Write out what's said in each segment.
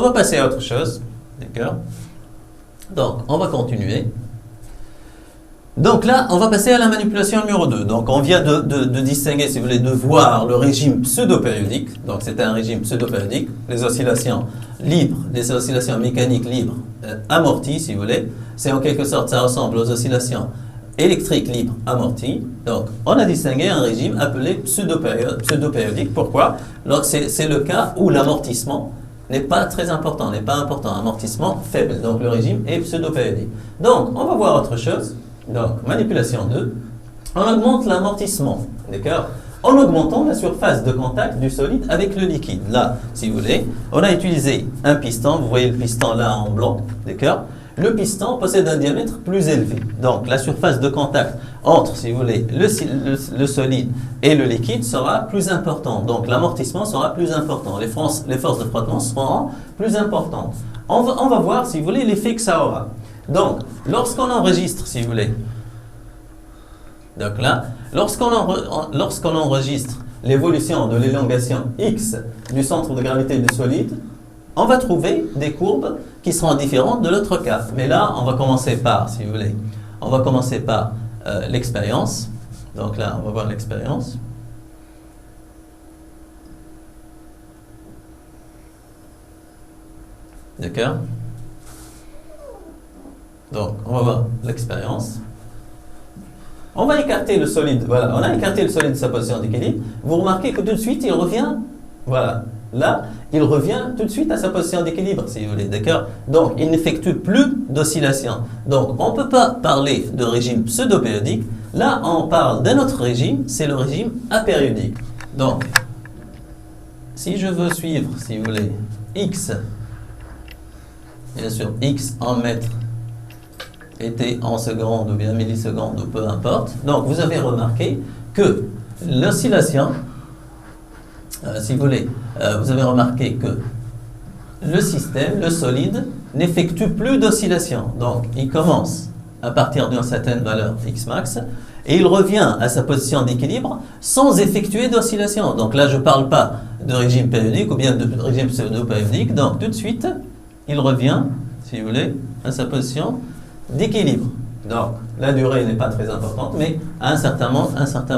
on va passer à autre chose. D'accord? Donc, on va continuer. Donc là, on va passer à la manipulation numéro 2. Donc, on vient de distinguer, si vous voulez, de voir le régime pseudo-périodique. Donc, c'était un régime pseudo-périodique. Les oscillations libres, les oscillations mécaniques libres amorties, si vous voulez. C'est en quelque sorte, ça ressemble aux oscillations électriques libres amorties. Donc, on a distingué un régime appelé pseudo-périodique. Pourquoi? C'est le cas où l'amortissement n'est pas très important, n'est pas important. Amortissement faible. Donc, le régime est pseudo-périodique. Donc, on va voir autre chose. Donc, manipulation 2, on augmente l'amortissement, d'accord? En augmentant la surface de contact du solide avec le liquide. Là, si vous voulez, on a utilisé un piston, vous voyez le piston là en blanc, d'accord? Le piston possède un diamètre plus élevé. Donc, la surface de contact entre, si vous voulez, le solide et le liquide sera plus importante. Donc, l'amortissement sera plus important. Les forces de frottement seront plus importantes. On va voir, si vous voulez, l'effet que ça aura. Donc, lorsqu'on enregistre, si vous voulez, donc là, lorsqu'on enregistre l'évolution de l'élongation X du centre de gravité du solide, on va trouver des courbes qui seront différentes de l'autre cas. Mais là, on va commencer par, si vous voulez, on va commencer par l'expérience. Donc là, on va voir l'expérience. D'accord? Donc, on va voir l'expérience. On va écarter le solide. Voilà, on a écarté le solide de sa position d'équilibre. Vous remarquez que tout de suite, il revient. Voilà, là, il revient tout de suite à sa position d'équilibre, si vous voulez. D'accord? Donc, il n'effectue plus d'oscillation. Donc, on ne peut pas parler de régime pseudo-périodique. Là, on parle d'un autre régime, c'est le régime apériodique. Donc, si je veux suivre, si vous voulez, X, bien sûr, X en mètres, était en secondes ou bien millisecondes ou peu importe. Donc, vous avez remarqué que l'oscillation, si vous voulez, vous avez remarqué que le système, le solide, n'effectue plus d'oscillation. Donc, il commence à partir d'une certaine valeur X max et il revient à sa position d'équilibre sans effectuer d'oscillation. Donc là, je ne parle pas de régime périodique ou bien de régime pseudo-périodique. Donc, tout de suite, il revient, si vous voulez, à sa position d'équilibre. Donc, la durée n'est pas très importante, mais à un certain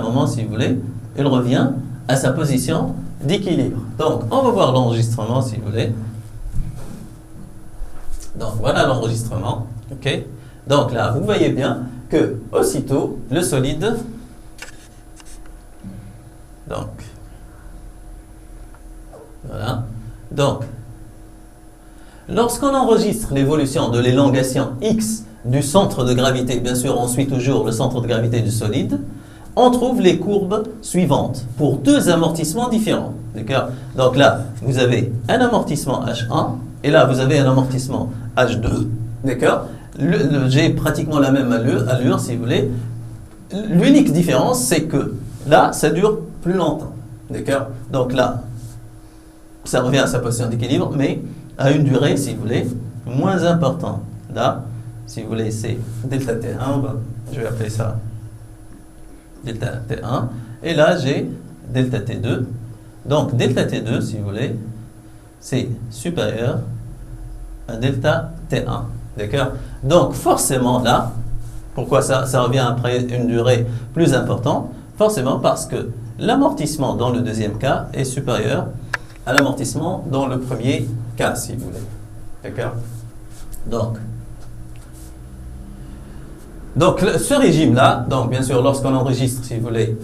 moment, si vous voulez, il revient à sa position d'équilibre. Donc, on va voir l'enregistrement, si vous voulez. Donc, voilà l'enregistrement. OK? Donc, là, vous voyez bien que, aussitôt, le solide, donc, voilà. Donc, lorsqu'on enregistre l'évolution de l'élongation X du centre de gravité, bien sûr, on suit toujours le centre de gravité du solide, on trouve les courbes suivantes pour deux amortissements différents. D'accord? Donc là, vous avez un amortissement H1 et là, vous avez un amortissement H2. D'accord? J'ai pratiquement la même allure, si vous voulez. L'unique différence, c'est que là, ça dure plus longtemps. D'accord? Donc là, ça revient à sa position d'équilibre, mais à une durée, si vous voulez, moins importante. Là, si vous voulez, c'est delta T1, je vais appeler ça delta T1. Et là, j'ai delta T2. Donc, delta T2, si vous voulez, c'est supérieur à delta T1. D'accord? Donc, forcément, là, pourquoi ça revient après une durée plus importante? Forcément parce que l'amortissement dans le deuxième cas est supérieur à l'amortissement dans le premier cas, si vous voulez. D'accord? Donc, ce régime-là, donc bien sûr, lorsqu'on enregistre, si vous voulez,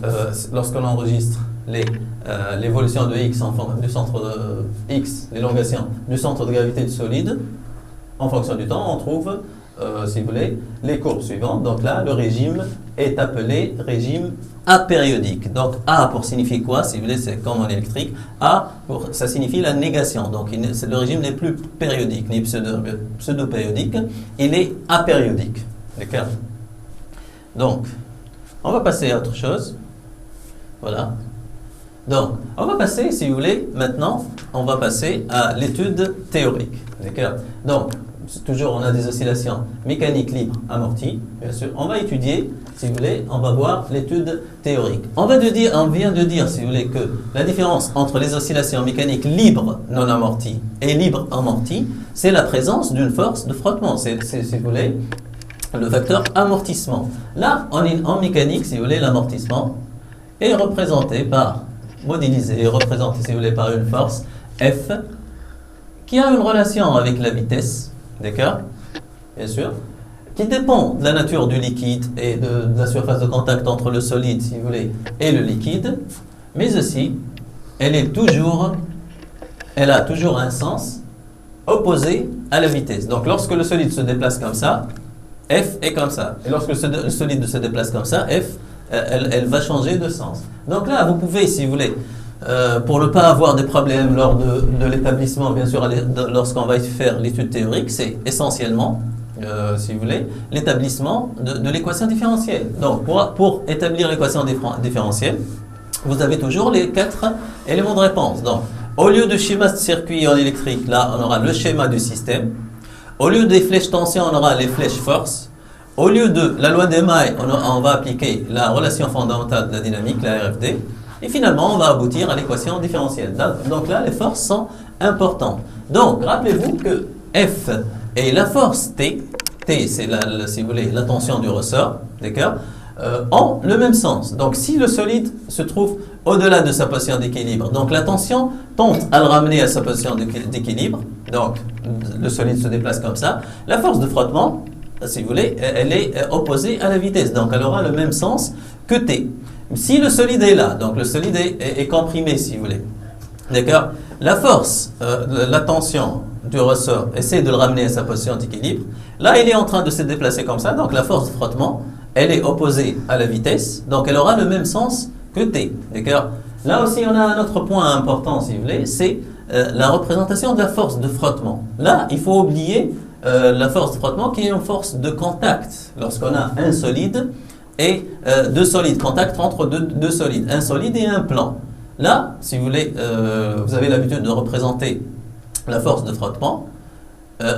lorsqu'on enregistre l'évolution de X du centre de X, l'élongation du centre de gravité du solide, en fonction du temps, on trouve, si vous voulez, les courbes suivantes. Donc là, le régime est appelé régime apériodique. Donc A pour signifier quoi? Si vous voulez, c'est comme en électrique. A, ça signifie la négation. Donc le régime n'est plus périodique, ni pseudo-périodique. Il est apériodique. D'accord? Donc, on va passer à autre chose. Voilà. Donc, on va passer, si vous voulez, maintenant, on va passer à l'étude théorique. D'accord? Donc, toujours on a des oscillations mécaniques libres amorties, bien sûr. On va étudier, si vous voulez, on va voir l'étude théorique. On vient de dire, si vous voulez, que la différence entre les oscillations mécaniques libres non amorties et libres amorties, c'est la présence d'une force de frottement. C'est, si vous voulez, le facteur amortissement. Là, en mécanique, si vous voulez, l'amortissement est représenté par, modélisé, représenté, si vous voulez, par une force F qui a une relation avec la vitesse, d'accord, bien sûr, qui dépend de la nature du liquide et de la surface de contact entre le solide, si vous voulez, et le liquide, mais aussi, elle a toujours un sens opposé à la vitesse. Donc, lorsque le solide se déplace comme ça, F est comme ça. Et lorsque le solide se déplace comme ça, F, elle va changer de sens. Donc là, vous pouvez, si vous voulez, pour ne pas avoir des problèmes lors de l'établissement, bien sûr, lorsqu'on va faire l'étude théorique, c'est essentiellement, si vous voulez, l'établissement de l'équation différentielle. Donc, pour établir l'équation différentielle, vous avez toujours les 4 éléments de réponse. Donc, au lieu de schéma de circuit en électrique, là, on aura le schéma du système. Au lieu des flèches tension, on aura les flèches force. Au lieu de la loi des mailles, on va appliquer la relation fondamentale de la dynamique, la RFD. Et finalement, on va aboutir à l'équation différentielle. Donc là, les forces sont importantes. Donc, rappelez-vous que F et la force T, c'est si vous voulez, la tension du ressort, d'accord, ont le même sens. Donc, si le solide se trouve au-delà de sa position d'équilibre, donc la tension tente à le ramener à sa position d'équilibre, donc le solide se déplace comme ça, la force de frottement, si vous voulez, elle est opposée à la vitesse, donc elle aura le même sens que T. Si le solide est là, donc le solide est comprimé, si vous voulez, d'accord, la force, la tension du ressort essaie de le ramener à sa position d'équilibre, là il est en train de se déplacer comme ça, donc la force de frottement, elle est opposée à la vitesse, donc elle aura le même sens que T, d'accord. Là aussi on a un autre point important, si vous voulez, c'est la représentation de la force de frottement. Là, il faut oublier la force de frottement qui est une force de contact. Lorsqu'on a un solide et deux solides, contact entre deux solides, un solide et un plan. Là, si vous voulez, vous avez l'habitude de représenter la force de frottement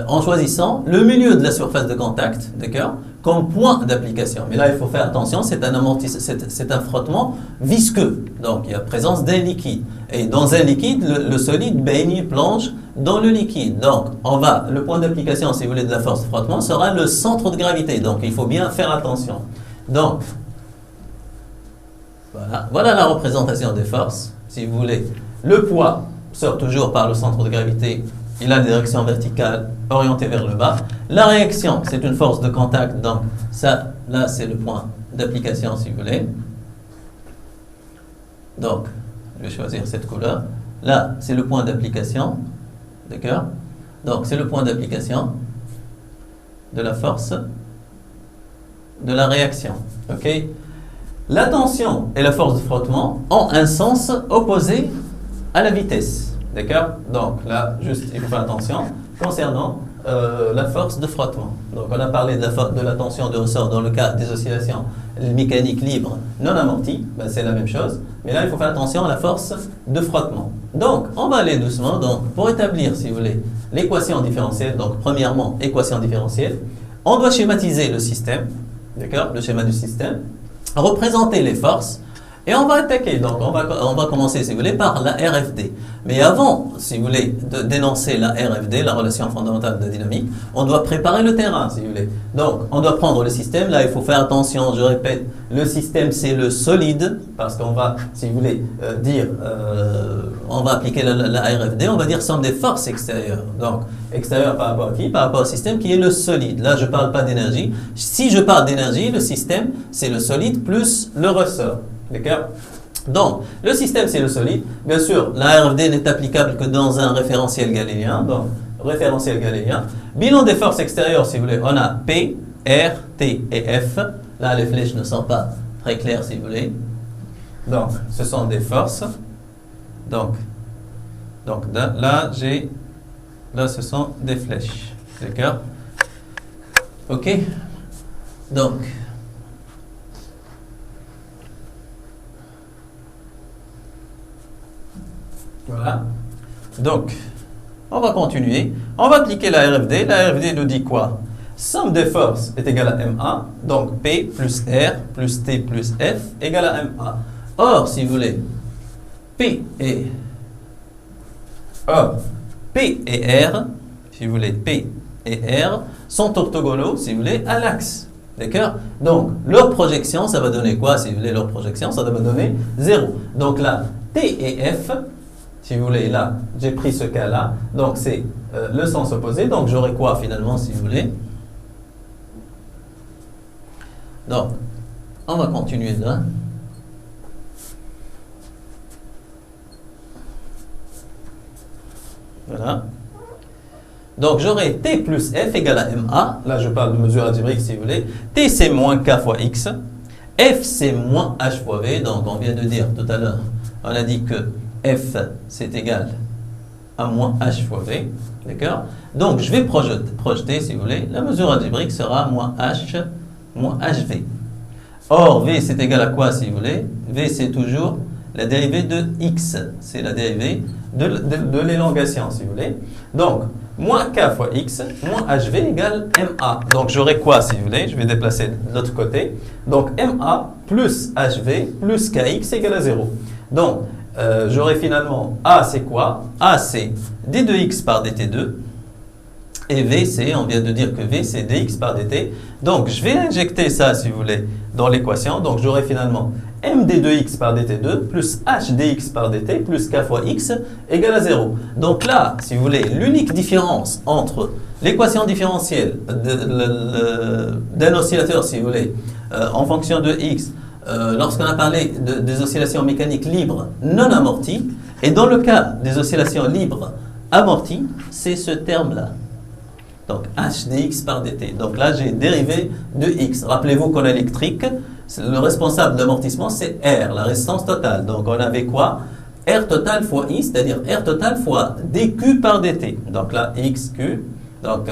en choisissant le milieu de la surface de contact, d'accord, comme point d'application. Mais là, il faut faire attention, c'est un frottement visqueux. Donc, il y a présence d'un liquide. Et dans un liquide, le solide baigne, plonge dans le liquide. Donc, le point d'application, si vous voulez, de la force de frottement sera le centre de gravité. Donc, il faut bien faire attention. Donc, voilà la représentation des forces. Si vous voulez, le poids sort toujours par le centre de gravité. Il a une direction verticale orientée vers le bas. La réaction, c'est une force de contact. Donc, ça, là, c'est le point d'application, si vous voulez. Donc, je vais choisir cette couleur. Là, c'est le point d'application. D'accord? Donc, c'est le point d'application de la force de la réaction. OK? La tension et la force de frottement ont un sens opposé à la vitesse. D'accord? Donc là, juste, il faut faire attention concernant la force de frottement. Donc on a parlé de la tension de ressort dans le cas des oscillations mécaniques libres non amorties. Ben, c'est la même chose. Mais là, il faut faire attention à la force de frottement. Donc, on va aller doucement. Donc, pour établir, si vous voulez, l'équation différentielle, donc premièrement, équation différentielle, on doit schématiser le système. D'accord? Le schéma du système. Représenter les forces. Et on va attaquer, donc on va commencer, si vous voulez, par la RFD. Mais avant, si vous voulez, d'énoncer la RFD, la relation fondamentale de la dynamique, on doit préparer le terrain, si vous voulez. Donc, on doit prendre le système. Là, il faut faire attention, je répète, le système, c'est le solide, parce qu'on va, si vous voulez, on va appliquer la RFD, on va dire somme des forces extérieures. Donc, extérieure par rapport à qui? Par rapport au système qui est le solide. Là, je ne parle pas d'énergie. Si je parle d'énergie, le système, c'est le solide plus le ressort. D'accord? Donc, le système, c'est le solide. Bien sûr, la RFD n'est applicable que dans un référentiel galiléen. Donc, référentiel galiléen. Bilan des forces extérieures, si vous voulez, on a P, R, T et F. Là, les flèches ne sont pas très claires, si vous voulez. Donc, ce sont des forces. Donc là, ce sont des flèches. D'accord? OK? Donc, voilà. Donc, On va continuer. On va appliquer la RFD. La RFD nous dit quoi? Somme des forces est égale à MA. Donc P plus R plus T plus F égale à MA. Or, si vous voulez, P et R, si vous voulez, P et R sont orthogonaux, si vous voulez, à l'axe. D'accord? Donc, leur projection, ça va donner quoi? Si vous voulez, leur projection, ça va donner 0. Donc là, T et F, si vous voulez, là, j'ai pris ce cas-là. Donc, c'est le sens opposé. Donc, j'aurai quoi finalement, si vous voulez? Donc, on va continuer là. Voilà. Donc, j'aurai T plus F égale à MA. Là, je parle de mesure algébrique, si vous voulez. T, c'est moins K fois X. F, c'est moins H fois V. Donc, on vient de dire tout à l'heure, on a dit que F, c'est égal à moins H fois V. D'accord? Donc, je vais projeter, si vous voulez. La mesure algébrique sera moins H, moins HV. Or, V, c'est égal à quoi, si vous voulez? V, c'est toujours la dérivée de X. C'est la dérivée de l'élongation, si vous voulez. Donc, moins K fois X, moins HV égale MA. Donc, j'aurai quoi, si vous voulez? Je vais déplacer de l'autre côté. Donc, MA plus HV plus KX égale à 0. Donc, j'aurai finalement A, c'est quoi? A, c'est D2X par DT2. Et V, c'est, on vient de dire que V, c'est dx par dt. Donc, je vais injecter ça, si vous voulez, dans l'équation. Donc, j'aurai finalement md2x par dt2 plus hdx par dt plus k fois x égale à 0. Donc là, si vous voulez, l'unique différence entre l'équation différentielle d'un oscillateur, si vous voulez, en fonction de x, lorsqu'on a parlé des oscillations mécaniques libres non amorties, et dans le cas des oscillations libres amorties, c'est ce terme-là. Donc, h dx par dt. Donc là, j'ai dérivé de x. Rappelez-vous qu'en électrique, le responsable d'amortissement, c'est R, la résistance totale. Donc, on avait quoi? R total fois I, c'est-à-dire R total fois dq par dt. Donc là, xq. Donc,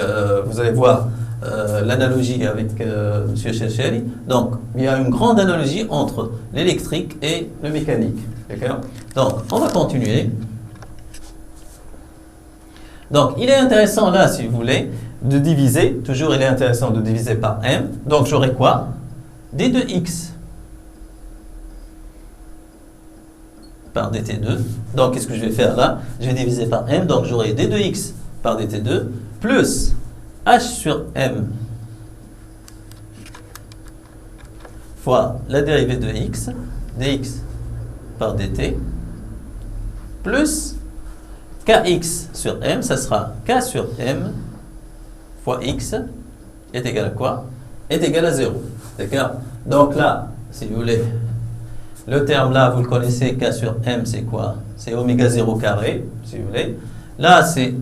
vous allez voir l'analogie avec M. Chercheri. Donc, il y a une grande analogie entre l'électrique et le mécanique. D'accord? Donc, on va continuer. Donc, il est intéressant là, si vous voulez, de diviser. Toujours, il est intéressant de diviser par m. Donc, j'aurai quoi? D de x par dt2. Donc, qu'est-ce que je vais faire là? Je vais diviser par m. Donc, j'aurai d de x par dt2 plus h sur m fois la dérivée de x, dx par dt, plus kx sur m, ça sera k sur m fois x est égal à quoi? Est égal à 0. D'accord? Donc là, si vous voulez, le terme là, vous le connaissez, k sur m, c'est quoi? C'est oméga 0 carré, si vous voulez. Là, c'est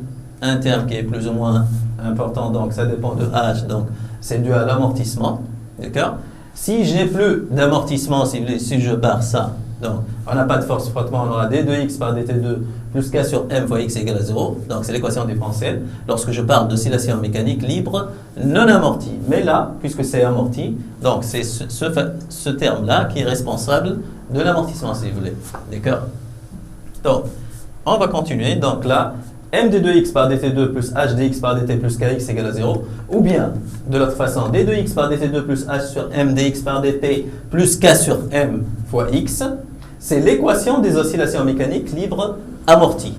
un terme qui est plus ou moins important, donc ça dépend de h, donc c'est dû à l'amortissement. D'accord? Si j'ai plus d'amortissement, si vous voulez, si je barre ça, donc on n'a pas de force frottement, on aura d de x par dt2 plus k sur m fois x égale à 0. Donc c'est l'équation différentielle lorsque je parle d'oscillation mécanique libre non amortie. Mais là, puisque c'est amorti, donc c'est ce terme-là qui est responsable de l'amortissement, si vous voulez. D'accord? Donc, on va continuer. Donc là, m d 2x par dt2 plus h dx par dt plus kx égale à 0. Ou bien, de l'autre façon, d 2x par dt2 plus h sur m dx par dt plus k sur m fois x. C'est l'équation des oscillations mécaniques libres amorties.